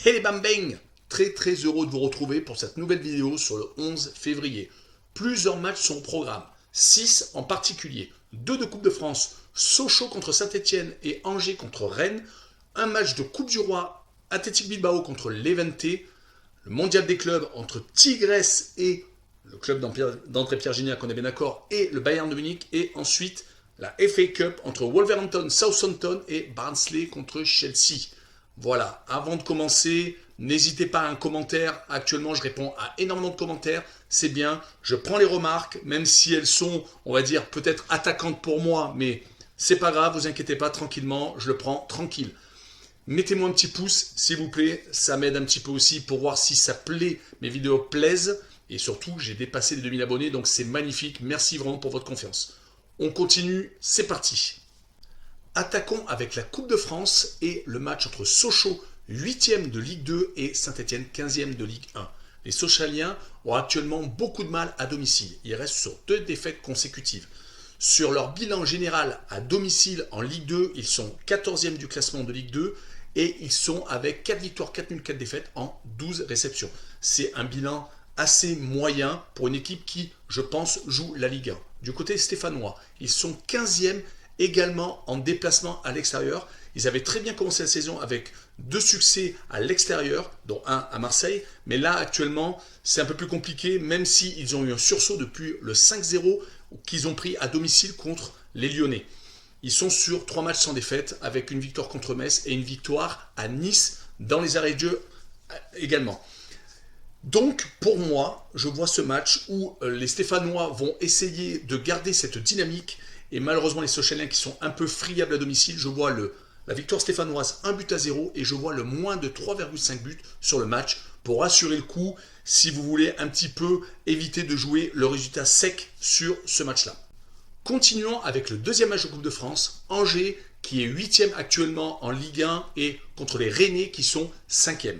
Hey les bang, très heureux de vous retrouver pour cette nouvelle vidéo sur le 11 février. Plusieurs matchs sont au programme, 6 en particulier. 2 de Coupe de France, Sochaux contre Saint-Etienne et Angers contre Rennes. Un match de Coupe du Roi, Athletic Bilbao contre Levante. Le mondial des clubs entre Tigres et le club d'André Pierre Gignac, on est bien d'accord, et le Bayern de Munich. Et ensuite la FA Cup entre Wolverhampton, Southampton et Barnsley contre Chelsea. Voilà, avant de commencer, n'hésitez pas à un commentaire. Actuellement, je réponds à énormément de commentaires. C'est bien, je prends les remarques, même si elles sont, on va dire, peut-être attaquantes pour moi, mais c'est pas grave, vous inquiétez pas, tranquillement, je le prends tranquille. Mettez-moi un petit pouce, s'il vous plaît, ça m'aide un petit peu aussi pour voir si ça plaît, mes vidéos plaisent. Et surtout, j'ai dépassé les 2000 abonnés, donc c'est magnifique. Merci vraiment pour votre confiance. On continue, c'est parti. Attaquons avec la Coupe de France et le match entre Sochaux, 8e de Ligue 2 et Saint-Etienne, 15e de Ligue 1. Les Sochaliens ont actuellement beaucoup de mal à domicile. Ils restent sur 2 défaites consécutives. Sur leur bilan général à domicile en Ligue 2, ils sont 14e du classement de Ligue 2 et ils sont avec 4 victoires, 4 nuls, 4 défaites en 12 réceptions. C'est un bilan assez moyen pour une équipe qui, je pense, joue la Ligue 1. Du côté stéphanois, ils sont 15e également en déplacement à l'extérieur. Ils avaient très bien commencé la saison avec 2 succès à l'extérieur, dont un à Marseille. Mais là, actuellement, c'est un peu plus compliqué, même s'ils ont eu un sursaut depuis le 5-0 qu'ils ont pris à domicile contre les Lyonnais. Ils sont sur 3 matchs sans défaite, avec une victoire contre Metz et une victoire à Nice dans les arrêts de jeu également. Donc, pour moi, je vois ce match où les Stéphanois vont essayer de garder cette dynamique. Et malheureusement, les Sochaliens qui sont un peu friables à domicile, je vois la victoire stéphanoise 1-0 et je vois le moins de 3,5 buts sur le match pour assurer le coup si vous voulez un petit peu éviter de jouer le résultat sec sur ce match-là. Continuons avec le deuxième match de Coupe de France, Angers qui est 8e actuellement en Ligue 1 et contre les Rennais qui sont 5e.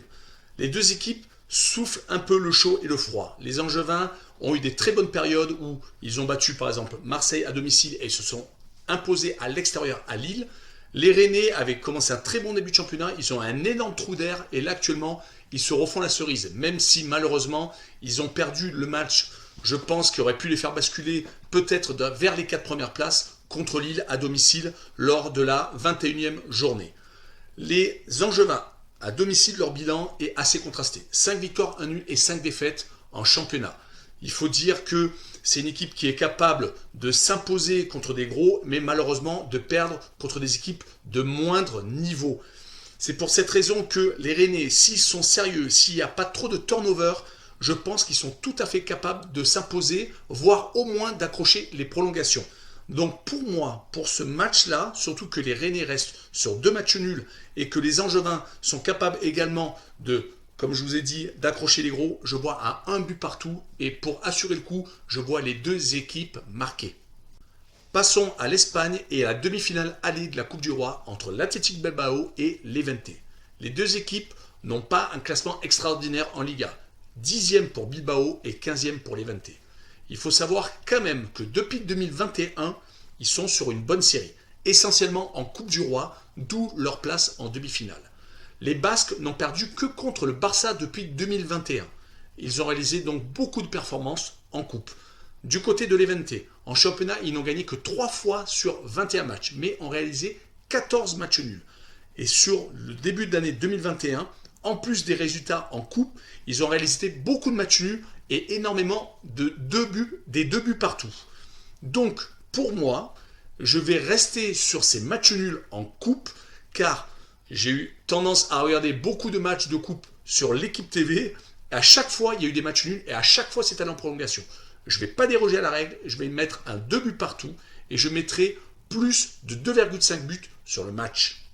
Les deux équipes soufflent un peu le chaud et le froid. Les Angevins ont eu des très bonnes périodes où ils ont battu par exemple Marseille à domicile et ils se sont imposés à l'extérieur à Lille. Les Rennais avaient commencé un très bon début de championnat, ils ont un énorme trou d'air et là actuellement ils se refont la cerise, même si malheureusement ils ont perdu le match, je pense, qui aurait pu les faire basculer peut-être vers les 4 premières places contre Lille à domicile lors de la 21e journée. Les Angevins à domicile, leur bilan est assez contrasté. 5 victoires, 1 nul et 5 défaites en championnat. Il faut dire que c'est une équipe qui est capable de s'imposer contre des gros, mais malheureusement de perdre contre des équipes de moindre niveau. C'est pour cette raison que les Rennais, s'ils sont sérieux, s'il n'y a pas trop de turnover, je pense qu'ils sont tout à fait capables de s'imposer, voire au moins d'accrocher les prolongations. Donc pour moi, pour ce match-là, surtout que les Rennais restent sur 2 matchs nuls et que les Angevins sont capables également de, comme je vous ai dit, d'accrocher les gros, je vois à 1 but partout et pour assurer le coup, je vois les 2 équipes marquées. Passons à l'Espagne et à la demi-finale allée de la Coupe du Roi entre l'Athletic Bilbao et Levante. Les 2 équipes n'ont pas un classement extraordinaire en Liga. 10e pour Bilbao et 15e pour Levante. Il faut savoir quand même que depuis 2021, ils sont sur une bonne série, essentiellement en Coupe du Roi, d'où leur place en demi-finale. Les Basques n'ont perdu que contre le Barça depuis 2021. Ils ont réalisé donc beaucoup de performances en coupe. Du côté de Levante, en championnat, ils n'ont gagné que 3 fois sur 21 matchs, mais ont réalisé 14 matchs nuls. Et sur le début de l'année 2021, en plus des résultats en coupe, ils ont réalisé beaucoup de matchs nuls et énormément de 2 buts, des 2 buts partout. Donc, pour moi, je vais rester sur ces matchs nuls en coupe, car j'ai eu tendance à regarder beaucoup de matchs de coupe sur l'équipe TV. À chaque fois, il y a eu des matchs nuls et à chaque fois, c'est allé en prolongation. Je ne vais pas déroger à la règle, je vais mettre un 2 buts partout et je mettrai plus de 2,5 buts sur le match.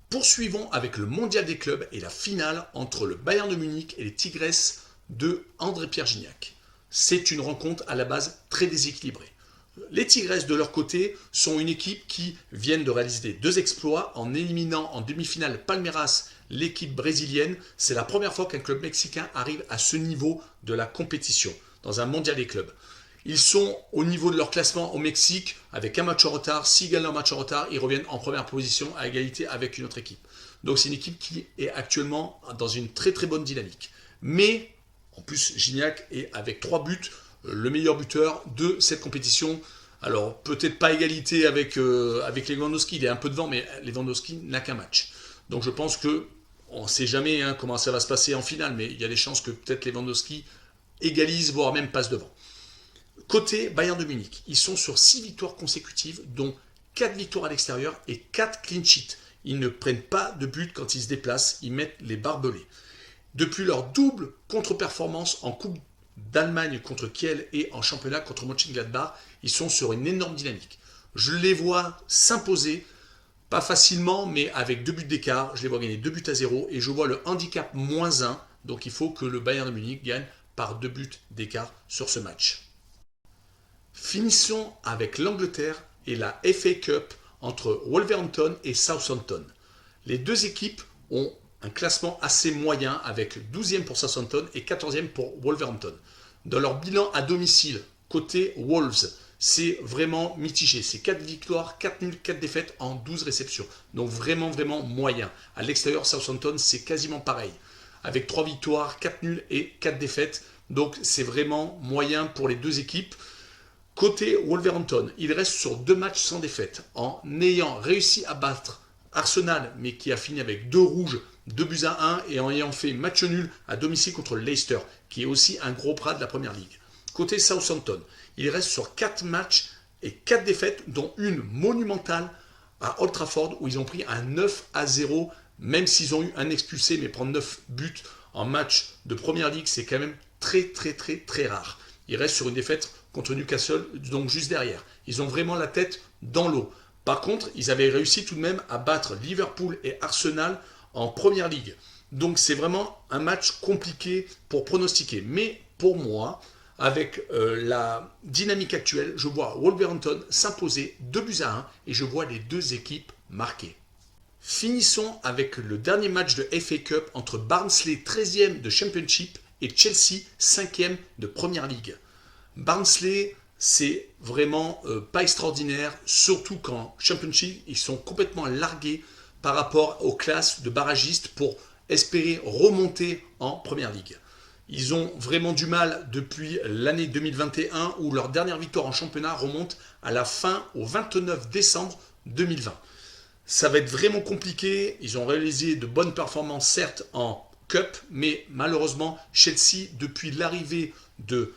Poursuivons avec le mondial des clubs et la finale entre le Bayern de Munich et les Tigres de André Pierre Gignac. C'est une rencontre à la base très déséquilibrée. Les Tigres de leur côté sont une équipe qui viennent de réaliser 2 exploits en éliminant en demi-finale Palmeiras, l'équipe brésilienne. C'est la première fois qu'un club mexicain arrive à ce niveau de la compétition dans un mondial des clubs. Ils sont au niveau de leur classement au Mexique avec un match en retard. S'ils gagnent leur match en retard, ils reviennent en première position à égalité avec une autre équipe. Donc c'est une équipe qui est actuellement dans une très très bonne dynamique. Mais en plus, Gignac est avec 3 buts, le meilleur buteur de cette compétition. Alors peut-être pas égalité avec Lewandowski, il est un peu devant, mais Lewandowski n'a qu'un match. Donc je pense que on ne sait jamais comment ça va se passer en finale, mais il y a des chances que peut-être Lewandowski égalise, voire même passe devant. Côté Bayern de Munich, ils sont sur 6 victoires consécutives, dont 4 victoires à l'extérieur et 4 clean sheets. Ils ne prennent pas de but quand ils se déplacent, ils mettent les barbelés. Depuis leur double contre-performance en Coupe d'Allemagne contre Kiel et en championnat contre Mönchengladbach, ils sont sur une énorme dynamique. Je les vois s'imposer, pas facilement, mais avec 2 buts d'écart. Je les vois gagner 2 buts à 0 et je vois le handicap -1. Donc il faut que le Bayern de Munich gagne par 2 buts d'écart sur ce match. Finissons avec l'Angleterre et la FA Cup entre Wolverhampton et Southampton. Les deux équipes ont un classement assez moyen avec 12e pour Southampton et 14e pour Wolverhampton. Dans leur bilan à domicile, côté Wolves, c'est vraiment mitigé. C'est 4 victoires, 4 nuls, 4 défaites en 12 réceptions. Donc vraiment, vraiment moyen. À l'extérieur, Southampton, c'est quasiment pareil. Avec 3 victoires, 4 nuls et 4 défaites. Donc c'est vraiment moyen pour les deux équipes. Côté Wolverhampton, il reste sur 2 matchs sans défaite, en ayant réussi à battre Arsenal, mais qui a fini avec 2 rouges, 2 buts à 1, et en ayant fait match nul à domicile contre Leicester, qui est aussi un gros bras de la Première Ligue. Côté Southampton, il reste sur 4 matchs et 4 défaites, dont une monumentale à Old Trafford, où ils ont pris un 9 à 0, même s'ils ont eu un expulsé, mais prendre 9 buts en match de Première Ligue, c'est quand même très très très très rare. Ils restent sur une défaite contre Newcastle, donc juste derrière. Ils ont vraiment la tête dans l'eau. Par contre, ils avaient réussi tout de même à battre Liverpool et Arsenal en Première Ligue. Donc c'est vraiment un match compliqué pour pronostiquer. Mais pour moi, avec la dynamique actuelle, je vois Wolverhampton s'imposer 2 buts à 1 et je vois les deux équipes marquer. Finissons avec le dernier match de FA Cup entre Barnsley 13e de Championship et Chelsea 5e de Première Ligue. Barnsley, c'est vraiment pas extraordinaire, surtout qu'en Championship, ils sont complètement largués par rapport aux classes de barragistes pour espérer remonter en Première Ligue. Ils ont vraiment du mal depuis l'année 2021 où leur dernière victoire en championnat remonte à la fin au 29 décembre 2020. Ça va être vraiment compliqué. Ils ont réalisé de bonnes performances certes en Cup, mais malheureusement Chelsea, depuis l'arrivée de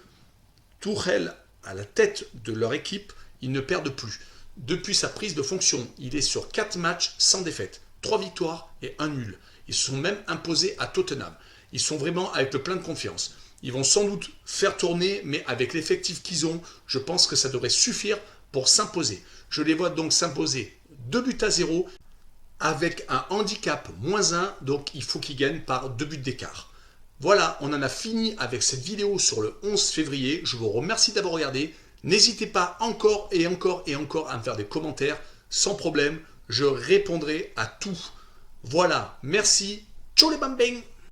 Tuchel à la tête de leur équipe, ils ne perdent plus. Depuis sa prise de fonction, il est sur 4 matchs sans défaite, 3 victoires et 1 nul. Ils se sont même imposés à Tottenham. Ils sont vraiment avec le plein de confiance. Ils vont sans doute faire tourner, mais avec l'effectif qu'ils ont, je pense que ça devrait suffire pour s'imposer. Je les vois donc s'imposer 2 buts à 0 avec un handicap -1, donc il faut qu'ils gagnent par 2 buts d'écart. Voilà, on en a fini avec cette vidéo sur le 11 février. Je vous remercie d'avoir regardé. N'hésitez pas encore et encore et encore à me faire des commentaires. Sans problème, je répondrai à tout. Voilà, merci. Ciao les bambins!